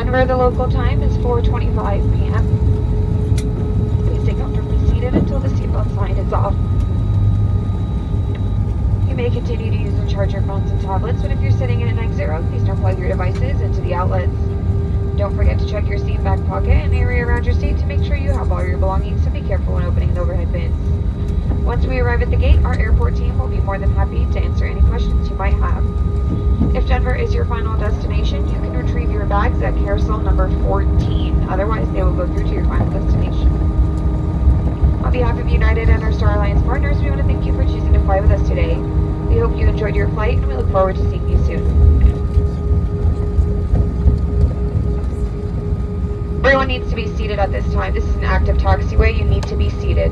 Denver, the local time is 4:25 p.m. Please stay comfortably seated until the seatbelt sign is off. You may continue to use and charge your phones and tablets, but if you're sitting in an exit row, please don't plug your devices into the outlets. Don't forget to check your seat back pocket and the area around your seat to make sure you have all your belongings, and be careful when opening the overhead bins. Once we arrive at the gate, our airport team will be more than happy to answer any questions you might have. If Denver is your final destination, you can retrieve your bags at carousel number 14. Otherwise, they will go through to your final destination. On behalf of United and our Star Alliance partners, we want to thank you for choosing to fly with us today. We hope you enjoyed your flight, and we look forward to seeing you soon. Everyone needs to be seated at this time. This is an active taxiway. You need to be seated.